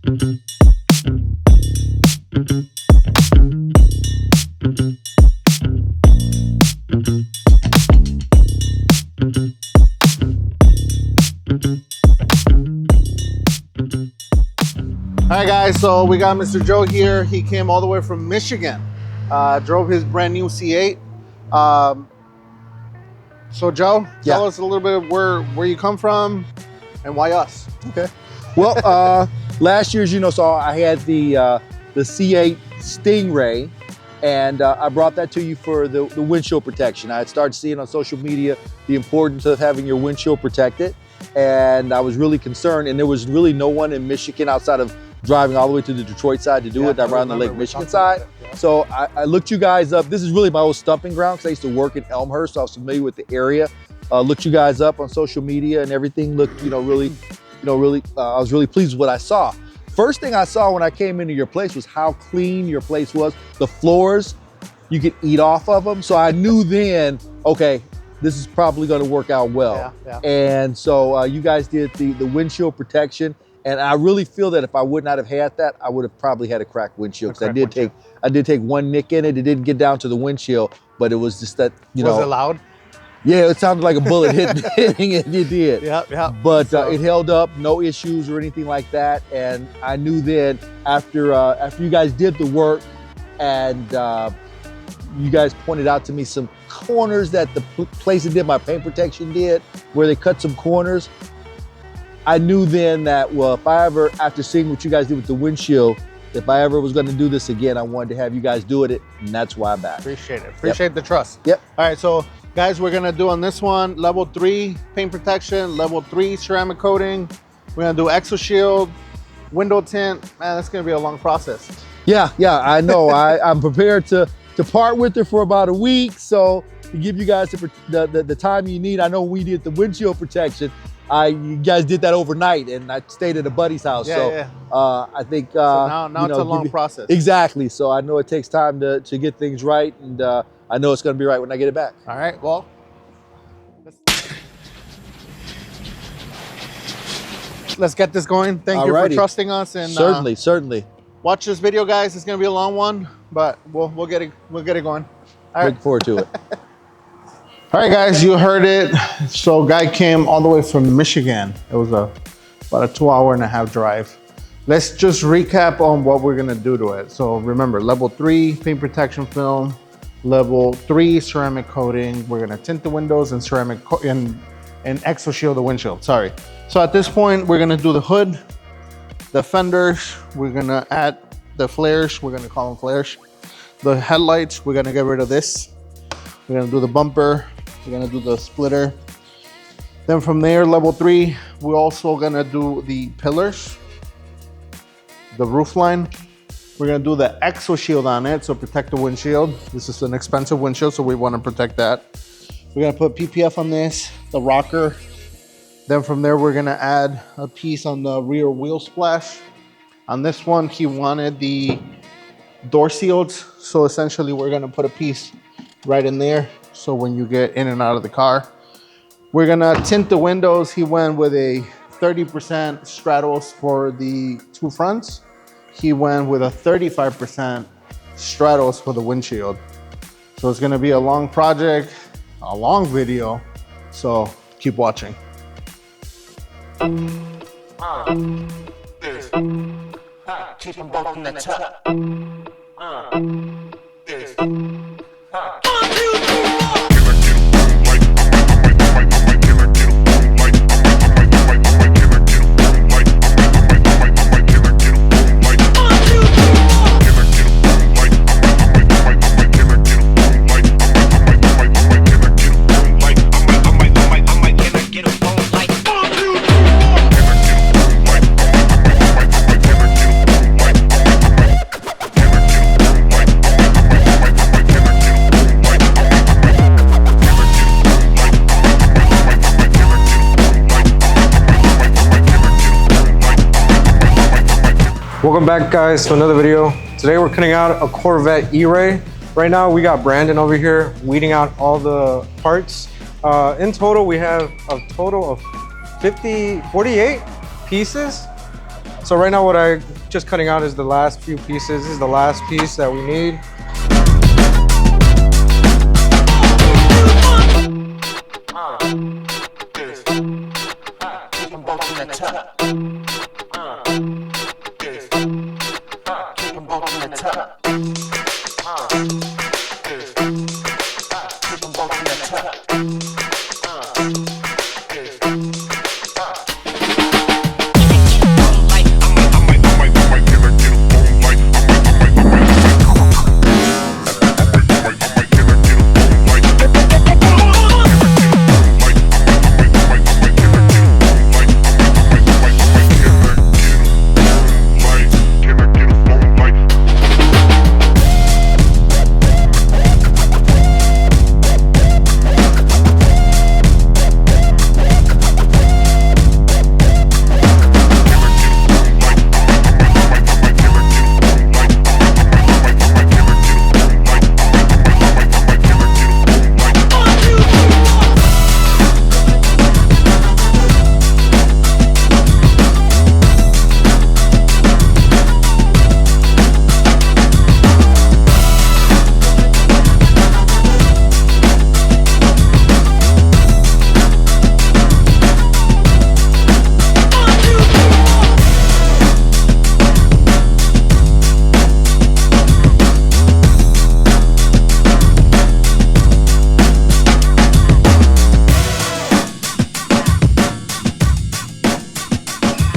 All right, guys, so we got Mr. Joe here. He came all the way from Michigan, drove his brand new C8. So Joe, tell us a little bit of where you come from and why us. Okay. Well, last year, as you know, so I had the C8 Stingray, and I brought that to you for the windshield protection. I had started seeing on social media the importance of having your windshield protected, and I was really concerned, and there was really no one in Michigan outside of driving all the way to the Detroit side to do it. I'm around the Lake Michigan side. So I looked you guys up. This is really my old stomping ground because I used to work in Elmhurst, so I was familiar with the area. Looked you guys up on social media, and everything looked, really, I was really pleased with what I saw. First thing I saw when I came into your place was how clean your place was. The floors, you could eat off of them. So I knew then, okay, this is probably going to work out well. And so you guys did the windshield protection. And I really feel that if I would not have had that, I would have probably had a cracked windshield. Because I did take one nick in it. It didn't get down to the windshield, but it was just that, Was it loud? Yeah, it sounded like a bullet hitting it. It did. Yeah. But it held up, no issues or anything like that. And I knew then after you guys did the work, and you guys pointed out to me some corners that the place that did my paint protection did, where they cut some corners. I knew then that, well, if I ever, after seeing what you guys did with the windshield, if I ever was going to do this again, I wanted to have you guys do it, and that's why I'm back. Appreciate it. Appreciate the trust. Yep. All right, so guys, we're going to do on this one, level 3 paint protection, level 3 ceramic coating. We're going to do EXOSHIELD, window tint. Man, that's going to be a long process. Yeah, I know. I'm prepared to part with it for about a week, so to give you guys the time you need. I know we did the windshield protection. You guys did that overnight, and I stayed at a buddy's house. I think so now it's a long process. Exactly. So I know it takes time to get things right, and I know it's going to be right when I get it back. All right. Well, let's get this going. Thank you for trusting us, and certainly. Watch this video, guys. It's going to be a long one, but we'll get it going. All right. Looking forward to it. All right, guys, you heard it. So guy came all the way from Michigan. It was about a 2.5-hour drive. Let's just recap on what we're gonna do to it. So remember, level 3 paint protection film, level 3 ceramic coating. We're gonna tint the windows and ceramic and EXOSHIELD the windshield, sorry. So at this point, we're gonna do the hood, the fenders, we're gonna add the flares, we're gonna call them flares. The headlights, we're gonna get rid of this. We're gonna do the bumper, we're gonna do the splitter. Then from there, level 3, we're also gonna do the pillars, the roof line. We're gonna do the EXOSHIELD on it, so protect the windshield. This is an expensive windshield, so we wanna protect that. We're gonna put PPF on this, the rocker. Then from there, we're gonna add a piece on the rear wheel splash. On this one, he wanted the door seals, so essentially we're gonna put a piece right in there, so when you get in and out of the car. We're gonna tint the windows. He went with a 30% Stratos for the 2 fronts. He went with a 35% Stratos for the windshield. So it's gonna be a long project, a long video, so keep watching. Keep them both in the top. Welcome back, guys, to another video. Today we're cutting out a Corvette E Ray. Right now we got Brandon over here weeding out all the parts. In total, we have a total of 48 pieces. So right now what I just cutting out is the last few pieces. This is the last piece that we need. Keep them both in the tuck. Keep them both in the tuck. Keep them both in the tuck.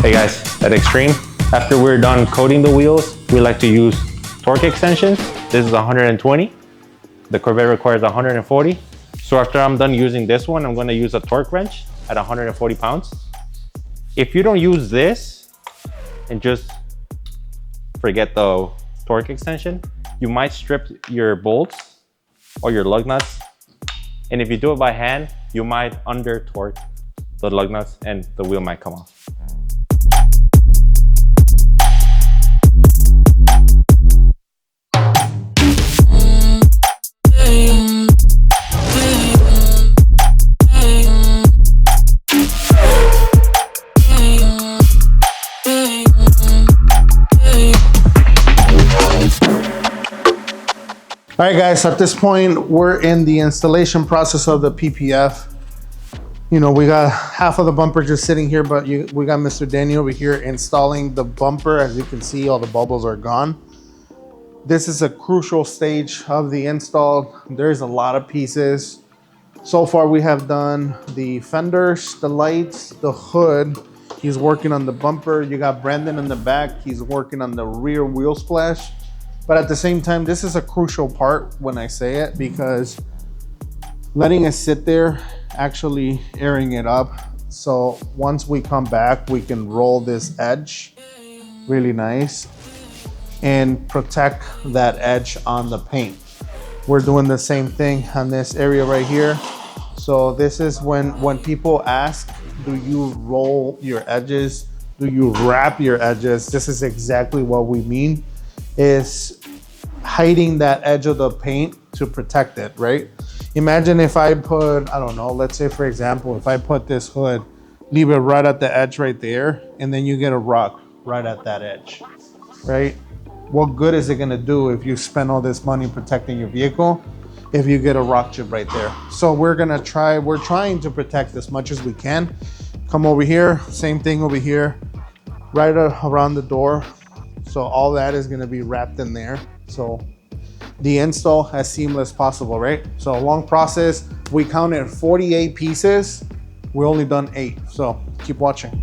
Hey guys, at Xtreme, after we're done coating the wheels, we like to use torque extensions. This is 120. The Corvette requires 140. So after I'm done using this one, I'm gonna use a torque wrench at 140 pounds. If you don't use this and just forget the torque extension, you might strip your bolts or your lug nuts. And if you do it by hand, you might under torque the lug nuts and the wheel might come off. All right, guys, at this point, we're in the installation process of the PPF. You know, we got half of the bumper just sitting here, but we got Mr. Danny over here installing the bumper. As you can see, all the bubbles are gone. This is a crucial stage of the install. There's a lot of pieces. So far, we have done the fenders, the lights, the hood. He's working on the bumper. You got Brandon in the back. He's working on the rear wheel splash. But at the same time, this is a crucial part when I say it, because letting it sit there, actually airing it up. So once we come back, we can roll this edge really nice and protect that edge on the paint. We're doing the same thing on this area right here. So this is when people ask, do you roll your edges? Do you wrap your edges? This is exactly what we mean, is hiding that edge of the paint to protect it, right? Imagine if I put, I don't know, let's say for example, if I put this hood, leave it right at the edge right there, and then you get a rock right at that edge, right? What good is it gonna do if you spend all this money protecting your vehicle if you get a rock chip right there? So we're trying to protect as much as we can. Come over here, same thing over here, right around the door. So all that is gonna be wrapped in there. So the install as seamless as possible, right? So a long process. We counted 48 pieces. We're only done 8, so keep watching.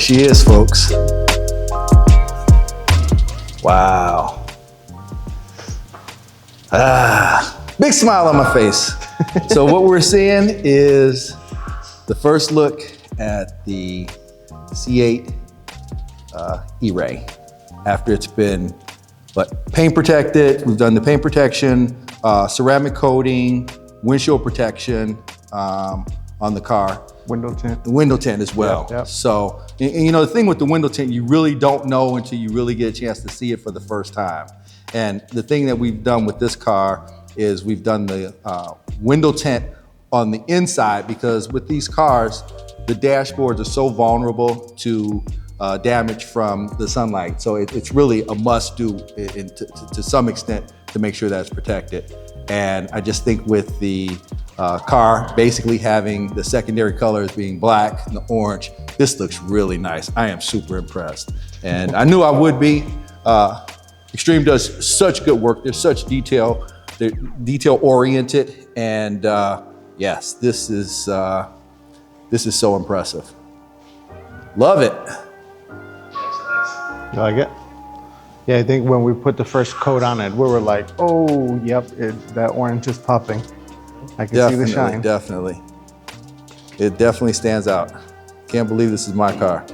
she is, folks. Wow. Big smile on my face. So what we're seeing is the first look at the C8 E Ray after it's been paint protected. We've done the paint protection, ceramic coating, windshield protection on the car. Window tint. The window tint as well. Yep. So, and you know, the thing with the window tint, you really don't know until you really get a chance to see it for the first time. And the thing that we've done with this car is we've done the window tint on the inside, because with these cars, the dashboards are so vulnerable to damage from the sunlight. So it's really a must do to some extent to make sure that's protected. And I just think with the car basically having the secondary colors being black and the orange, this looks really nice. I am super impressed. And I knew I would be. Xtreme does such good work. There's such detail. They're detail oriented. And yes, this is so impressive. Love it. You like it? Yeah, I think when we put the first coat on it, we were like, oh, yep, that orange is popping. I can see the shine. Definitely. It definitely stands out. Can't believe this is my car.